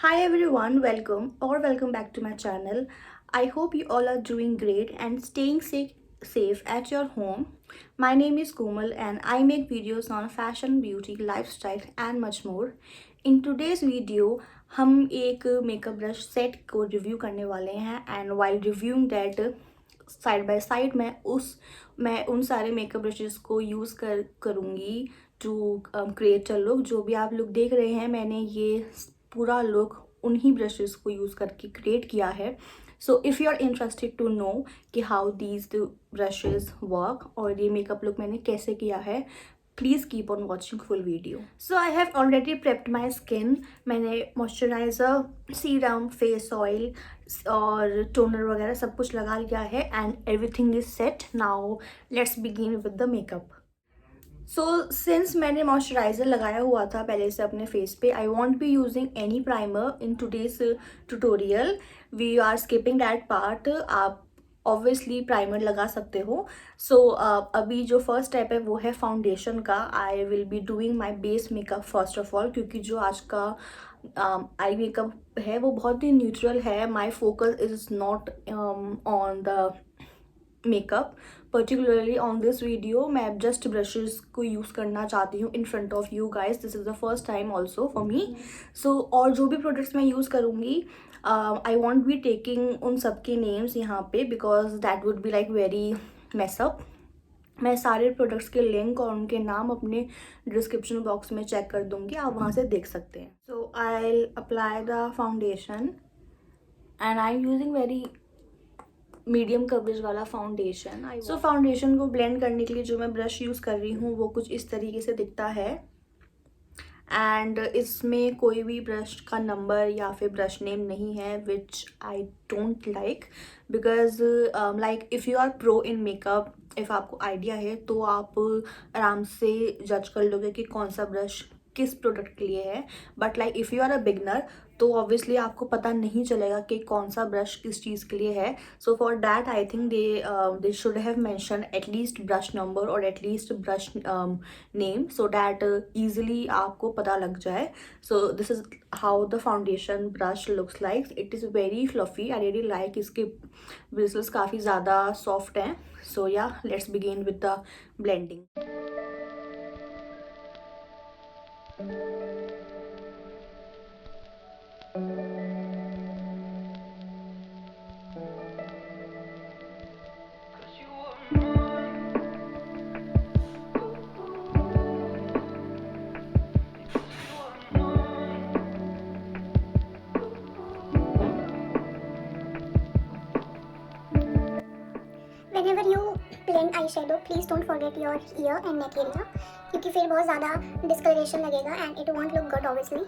Hi everyone, welcome back to my channel. I hope you all are doing great and staying safe at your home. My name is Komal and I make videos on fashion, beauty, lifestyle and much more. In today's video, हम एक makeup brush set को review करने वाले हैं and while reviewing that side by side मैं उन सारे makeup brushes को यूज़ करूँगी टू क्रिएट अ लुक। जो भी आप लोग देख रहे हैं, मैंने ये पूरा लुक उन्हीं ब्रशेस को यूज़ करके क्रिएट किया है। So if you are interested to know कि हाउ दीज ब्रशेस वर्क और ये मेकअप लुक मैंने कैसे किया है, please keep on watching full video. So I have already prepped my skin. मैंने मॉइस्चराइज़र, सीरम, फेस ऑयल और टोनर वगैरह सब कुछ लगा लिया है and everything is set. Now let's begin with the makeup. So since मैंने मॉइस्चराइज़र लगाया हुआ था पहले से अपने फेस पे, I won't be using any primer in today's tutorial. We are skipping that part. आप ऑब्वियसली प्राइमर लगा सकते हो। सो अभी जो फर्स्ट स्टेप है वो है फाउंडेशन का। I will be doing my base makeup first of all, क्योंकि जो आज का आई मेकअप है वो बहुत ही न्यूट्रल है। My focus is not on the makeup particularly on this video. मैं जस्ट ब्रशेस को यूज़ करना चाहती हूँ in front of you guys. This is the first time also for me. So और जो भी प्रोडक्ट्स मैं यूज़ करूँगी, आई वॉन्ट बी टेकिंग उन सब के नेम्स यहाँ पे because that would be like very mess up. मैं सारे प्रोडक्ट्स के लिंक और उनके नाम अपने डिस्क्रिप्शन बॉक्स में चेक कर दूँगी, आप वहाँ से देख सकते हैं। So I apply the foundation and I am using very medium coverage वाला फाउंडेशन। सो फाउंडेशन को ब्लेंड करने के लिए जो मैं ब्रश यूज़ कर रही हूँ वो कुछ इस तरीके से दिखता है एंड इसमें कोई भी ब्रश का नंबर या फिर ब्रश नेम नहीं है, which I don't like because like if you are pro in makeup, if आपको आइडिया है तो आप आराम से जज कर लोगे कि कौन सा ब्रश किस प्रोडक्ट के लिए है। But like if you are a beginner तो ऑब्वियसली आपको पता नहीं चलेगा कि कौन सा ब्रश किस चीज़ के लिए है। So for that I think they should have mention at least brush number और at least brush name so that easily आपको पता लग जाए। So this is how the foundation brush looks like. It is very fluffy, I really like. इसके bristles काफ़ी ज़्यादा soft हैं। So yeah let's begin with the blending. Whenever you blend eyeshadow, please don't forget your ear and neck area, क्योंकि फिर बहुत ज़्यादा discolouration लगेगा and it won't look good obviously.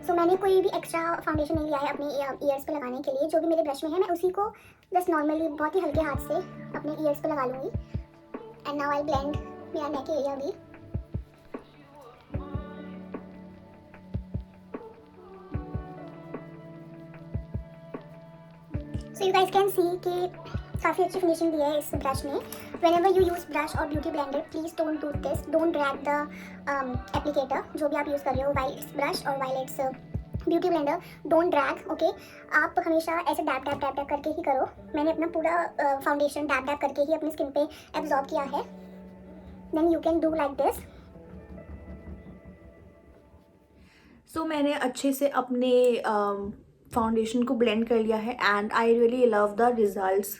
So मैंने कोई भी एक्स्ट्रा फाउंडेशन नहीं लिया है अपने ईयर्स पे लगाने के लिए। जो भी मेरे ब्रश में है मैं उसी को बस नॉर्मली बहुत ही हल्के हाथ से अपने ईयर्स पे लगा लूँगी। एंड नाउ आई ब्लेंड मेरा नेक एरिया भी। So you guys can see कि काफ़ी अच्छी फिनिशिंग दी है इस ब्रश ने। Whenever you use brush or beauty blender, please don't do this. Don't drag the applicator जो भी आप यूज़ कर रहे हो, while it's brush or while it's beauty blender, don't drag. Okay, आप हमेशा ऐसे डैप डैप डैप डैप करके ही करो। मैंने अपना पूरा फाउंडेशन डैप डैप करके ही अपनी स्किन पे एब्जॉर्ब किया है। Then you can do like this. So मैंने अच्छे से अपने फाउंडेशन को ब्लेंड कर लिया है and I really love the results.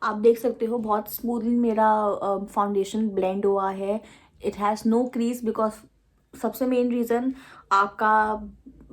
आप देख सकते हो बहुत स्मूथली मेरा फाउंडेशन ब्लेंड हुआ है। It has no crease because सबसे मेन रीज़न आपका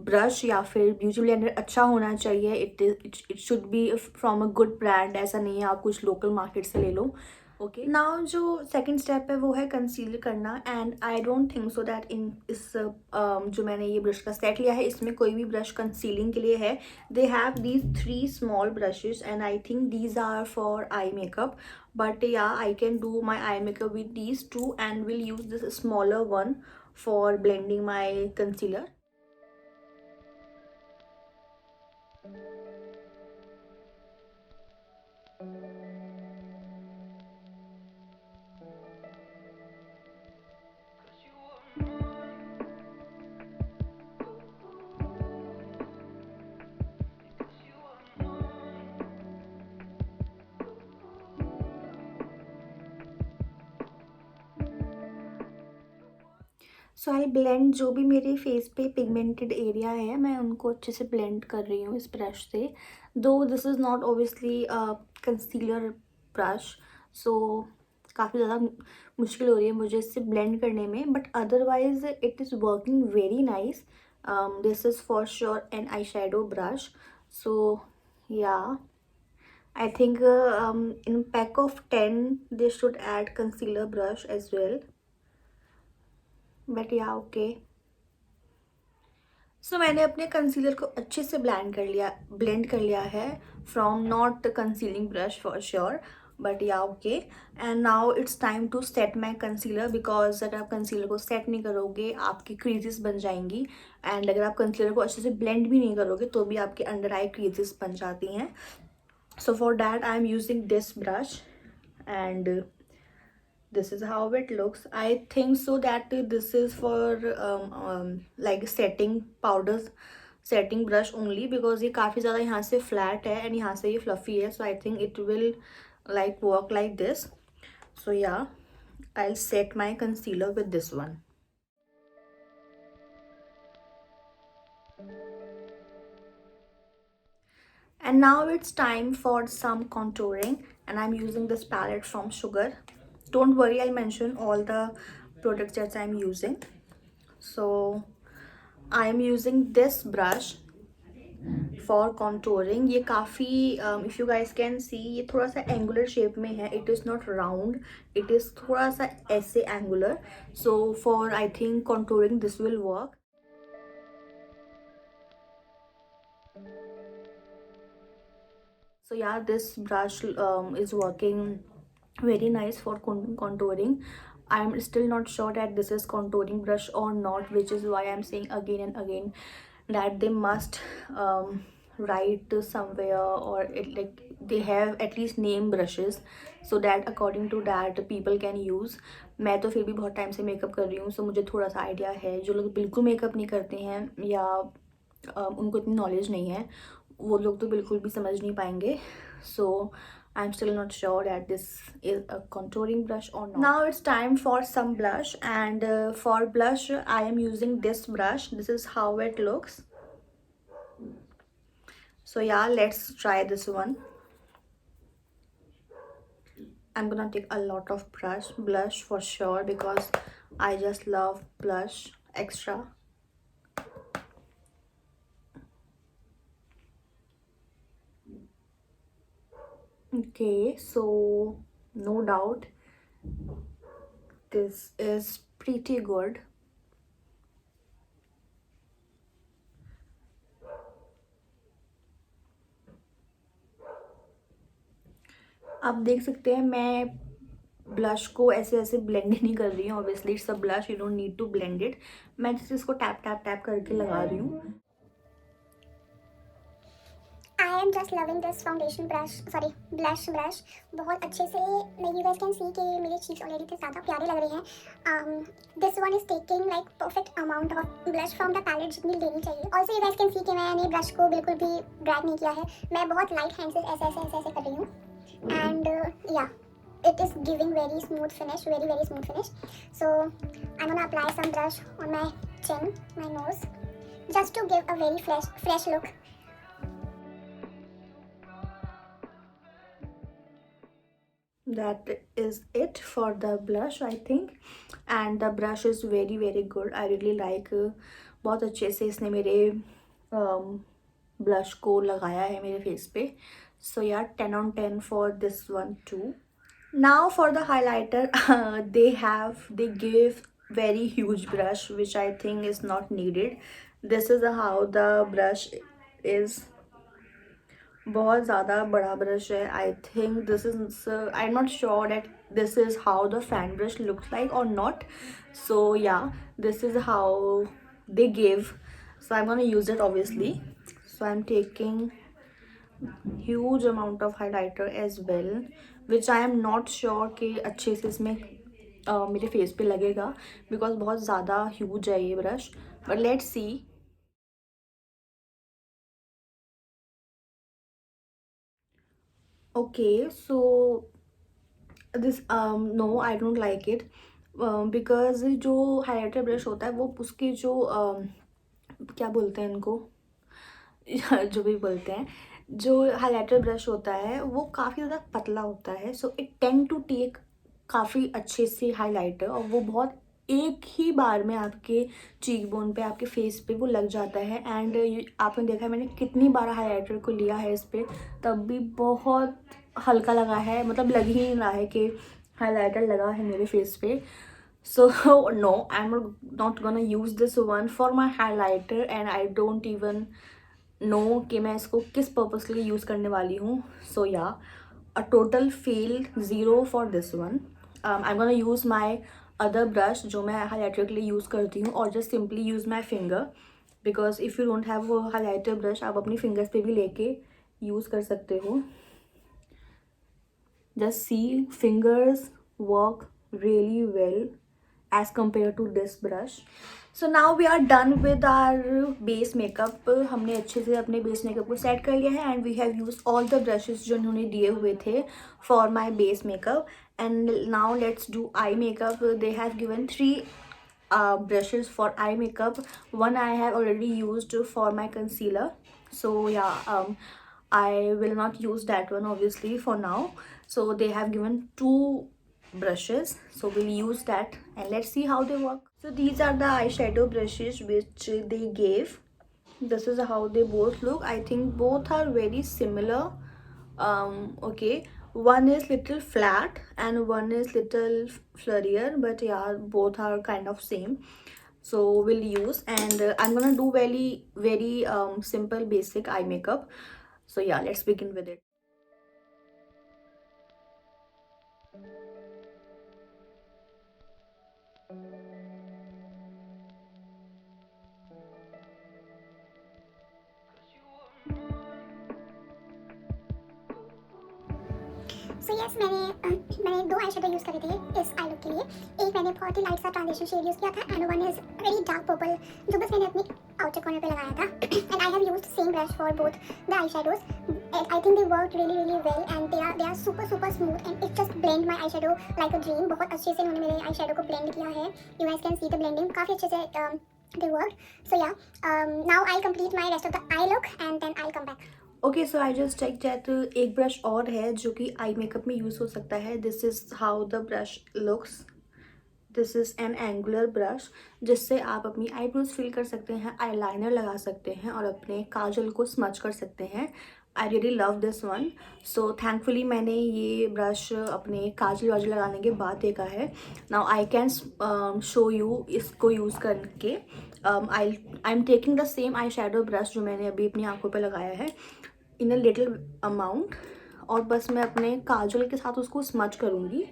ब्रश या फिर ब्यूटी ब्लेंडर अच्छा होना चाहिए। It should be from a good brand, ऐसा नहीं है आप कुछ लोकल मार्केट से ले लो। ओके, नाउ जो सेकंड स्टेप है वो है कंसील करना and I don't think so that इन इस जो मैंने ये ब्रश का सेट लिया है इसमें कोई भी ब्रश कंसीलिंग के लिए है। They have these 3 small brushes and I think these are for eye makeup, but yeah I can do my eye makeup with these two and will use this smaller one for blending my concealer. So I blend जो भी मेरे face पे pigmented area है मैं उनको अच्छे से blend कर रही हूँ इस ब्रश से. Though this is not obviously concealer brush, so काफ़ी ज़्यादा मुश्किल हो रही है मुझे इससे ब्लेंड करने में, but otherwise it is working very nice. This is for sure an eye shadow brush. So yeah, I think in pack of 10 they should add concealer brush as well. But yeah, okay. सो मैंने अपने concealer को अच्छे से blend कर लिया है from not concealing brush for sure, but yeah okay. And now it's time to set my concealer, because अगर आप कंसीलर को सेट नहीं करोगे आपकी क्रीजेस बन जाएंगी, एंड अगर आप कंसीलर को अच्छे से ब्लेंड भी नहीं करोगे तो भी आपके अंडर आई क्रीजेस बन जाती हैं. So for that I am using this brush, and this is how it looks. I think so that this is for like setting powders, setting brush only, because ये काफ़ी ज़्यादा यहाँ से flat है and यहाँ से ये fluffy है, so I think it will like work like this. So yeah, I'll set my concealer with this one. And now it's time for some contouring, and I'm using this palette from Sugar. Don't worry, I'll mention all the products that I'm using. So I'm using this brush for contouring. ये काफ़ी if you guys can see ये थोड़ा सा angular shape में है. It is not round, it is थोड़ा सा ऐसे angular. So for I think contouring this will work. So yeah, this brush is working very nice for contouring. I'm still not sure that this is contouring brush or not, which is why I'm saying again and again that they must write somewhere, or like they have at least name brushes, so that according to that people can use. मैं तो फिर भी बहुत time से makeup कर रही हूँ, सो मुझे थोड़ा सा आइडिया है. जो लोग बिल्कुल मेकअप नहीं करते हैं या उनको इतनी नॉलेज नहीं है वो लोग तो बिल्कुल भी समझ नहीं पाएंगे. सो I'm still not sure that this is a contouring brush or not. Now it's time for some blush, and for blush I am using this brush. This is how it looks. So yeah, let's try this one. I'm gonna take a lot of blush for sure, because I just love blush extra. Okay, so no doubt this is pretty good. आप देख सकते हैं मैं blush को ऐसे ऐसे blend नहीं कर रही हूँ. Obviously it's a blush, you don't need to blend it. मैं जैसे इसको टैप टैप टैप करके लगा रही हूँ. I am just loving this foundation brush, sorry, blush brush. बहुत अच्छे से like you guys can see कि मेरे cheeks already इतने ज़्यादा प्यारे लग रहे हैं. This one is taking like perfect amount of blush from the palette जितनी लेनी चाहिए. Also you guys can see कि मैंने brush को बिल्कुल भी drag नहीं किया है. मैं बहुत light hand से ऐसे ऐसे ऐसे ऐसे कर रही हूँ. And yeah, it is giving very smooth finish, very very smooth finish. So I'm gonna apply some brush on my chin, my nose, just to give a very fresh look. That is it for the blush I think, and the brush is very very good. I really like बहुत अच्छे से इसने मेरे blush को लगाया है मेरे face पे. So yeah, 10 on 10 for this one too. Now for the highlighter, they give very huge brush, which I think is not needed. This is how the brush is. बहुत ज़्यादा बड़ा ब्रश है. I think this is I am not sure that this is how the fan brush looks like और not. So yeah, this is how they give. So I am gonna use it obviously. So I am taking huge amount of highlighter as well, which I am not sure कि अच्छे से इसमें मेरे face पे लगेगा, because बहुत ज़्यादा huge है ये brush. But let's see. Okay, so this no, I don't like it. Because जो हाइलाइटर ब्रश होता है वो उसके जो क्या बोलते हैं इनको जो भी बोलते हैं, जो हाइलाइटर ब्रश होता है वो काफ़ी ज़्यादा पतला होता है, so it tend to take काफ़ी अच्छे से हाइलाइटर, और वो बहुत एक ही बार में आपके चीक बोन पे, आपके फेस पे वो लग जाता है। एंड आपने देखा है मैंने कितनी बार हाइलाइटर को लिया है इस पे, तब भी बहुत हल्का लगा है, मतलब लग ही नहीं रहा है कि हाइलाइटर लगा है मेरे फेस पे। So no, I'm not gonna use this one for my highlighter, and I don't even know कि मैं इसको किस पर्पस के लिए यूज़ करने वाली हूँ. So yeah, a total fail, 0 for this one. I'm gonna use my other brush जो मैं highlighter के लिए यूज़ करती हूँ, और just simply use my finger, because if you don't have a highlighter brush आप अपनी fingers पे भी लेके यूज़ कर सकते हो. Just see, fingers work really well as compared to this brush. So now we are done with our base makeup. हमने अच्छे से अपने base makeup को set कर लिया है, and we have used all the brushes जो उन्होंने दिए हुए थे for my base makeup. And now let's do eye makeup. They have given 3 brushes for eye makeup. One I have already used for my concealer. So yeah, I will not use that one obviously for now. So they have given 2 brushes, so we'll use that and let's see how they work. So these are the eyeshadow brushes which they gave. This is how they both look. I think both are very similar. Okay, one is little flat and one is little flurrier, but yeah, both are kind of same. So we'll use, and I'm gonna do very simple basic eye makeup. So yeah, let's begin with it. So yes मैंने 2 eye shadow use करे थे इस I look के लिए. एक मैंने बहुत ही लाइट सा ट्रांजिशन शेड यूज़ किया था, and one is very dark purple जो बस मैंने अपनी आउटर कॉर्नर पे लगाया था. And I have used same brush for both the eye shadows. I think they work really well, and they are super smooth, and it just blend my eye shadow like a dream. बहुत अच्छे से उन्होंने मेरे eye shadow को blend किया है. You guys can see the blending, काफ़ी अच्छे से they worked. So yeah, now I'll complete my rest of the eye look and then I'll come back. Okay, so I just check that एक brush और है जो कि eye makeup में use हो सकता है. This is how the brush looks. This is an angular brush जिससे आप अपनी आईब्रोज फिल कर सकते हैं, आई लाइनर लगा सकते हैं और अपने काजल को स्मच कर सकते हैं. I really love this one. So thankfully मैंने ये ब्रश अपने काजल वाजल लगाने के बाद देखा है. Now I can show you इसको यूज़ करके. आई am taking the same I shadow brush जो मैंने अभी अपनी आंखों पे लगाया है इन अ लिटिल अमाउंट, और बस मैं अपने काजल के साथ उसको स्मच करूँगी.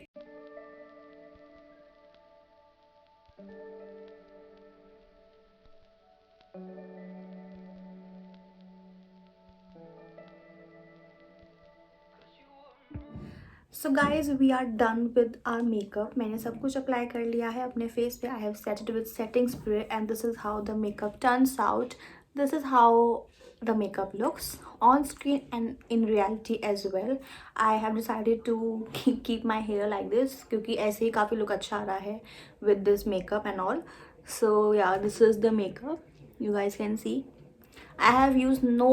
So guys we are done with our makeup. मैंने सब कुछ अप्लाई कर लिया है अपने फेस पे. I have set it with setting spray, and this is how the makeup turns out. This is how the makeup looks on screen and in reality as well. I have decided to keep my hair like this क्योंकि ऐसे ही काफ़ी look अच्छा आ रहा है with this makeup and all. So yeah, this is the makeup you guys can see. I have used no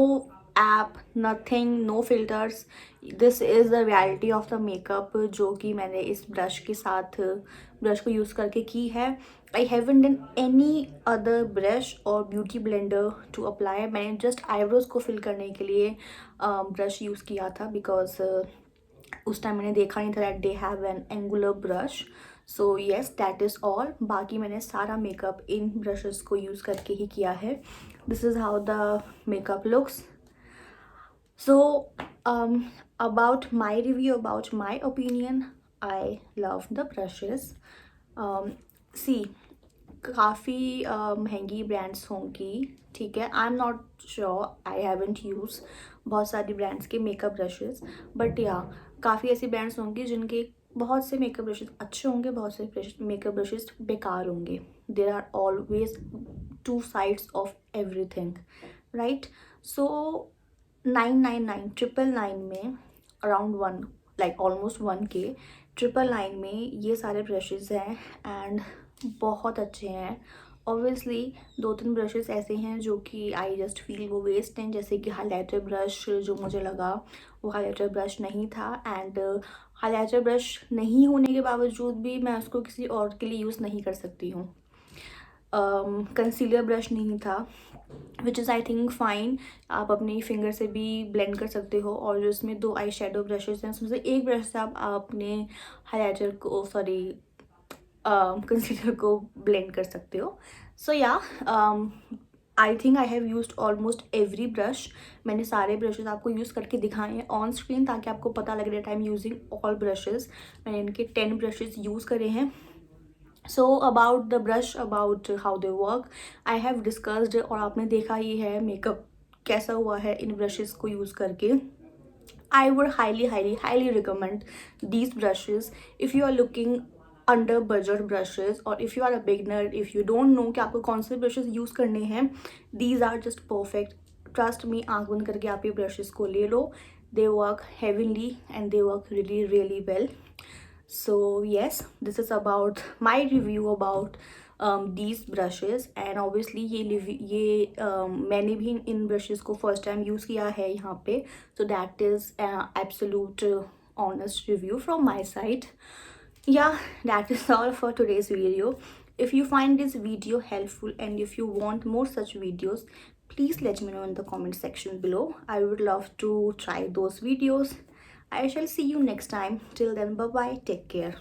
app, nothing, no filters. This is the reality of the makeup जो कि मैंने इस brush के साथ brush को use करके की है. I haven't done any other brush or beauty blender to apply. मैंने just eyebrows को fill करने के लिए ब्रश यूज़ किया था because उस टाइम मैंने देखा नहीं था that they have an angular brush. So yes, that is all. बाकी मैंने सारा मेकअप इन ब्रशेस को यूज़ करके ही किया है. This is how the makeup looks. So about my review, about my opinion, I love the brushes. See, काफ़ी महंगी brands होंगी, ठीक है. आई am not sure, I haven't use बहुत सारी ब्रांड्स के मेकअप ब्रशेस, बट या काफ़ी ऐसी ब्रांड्स होंगी जिनके बहुत से मेकअप ब्रशेस अच्छे होंगे, बहुत से मेकअप ब्रशेस बेकार होंगे. There are always 2 sides of everything, right. So 999 999 में अराउंड 1 like almost 1K 999 में ये सारे ब्रशेज़ हैं एंड बहुत अच्छे हैं। ऑब्वियसली 2-3 ब्रशेज़ ऐसे हैं जो कि आई जस्ट फील वो वेस्ट हैं, जैसे कि हाइलाइटर ब्रश जो मुझे लगा वो हाइलाइटर ब्रश नहीं था एंड हाइलाइटर ब्रश नहीं होने के बावजूद भी मैं उसको किसी और के लिए यूज़ नहीं कर सकती हूँ। कंसीलर ब्रश नहीं था, which is I think fine, आप अपनी फिंगर से भी ब्लेंड कर सकते हो। और जो इसमें 2 आई शेडो ब्रशेज़ हैं उसमें से एक ब्रश से आप अपने हाइलाइटर को कंसीलर को ब्लेंड कर सकते हो। सो या I think I have used almost every brush. मैंने सारे ब्रशेज़ आपको यूज़ करके दिखाए हैं ऑन स्क्रीन ताकि आपको पता लगे that I am using all brushes. मैंने इनके 10 ब्रशेज़ यूज़ करे हैं। So about the brush, about how they work I have discussed, और आपने देखा ही है मेकअप कैसा हुआ है इन ब्रशेज़ को यूज़ करके। I would highly recommend these brushes if you are looking under budget brushes, or if you are a beginner, if you don't know कि आपको कौन से brushes use करने हैं, these are just perfect. Trust me, आँख बंद करके आप ये brushes को ले लो, they work heavenly and they work really well. So yes, this is about my review about these brushes and obviously मैंने भी इन brushes को first time use किया है यहाँ पे, so that is absolute honest review from my side. Yeah, that is all for today's video. If you find this video helpful and if you want more such videos, please let me know in the comment section below. I would love to try those videos. I shall see you next time. Till then, bye bye, take care.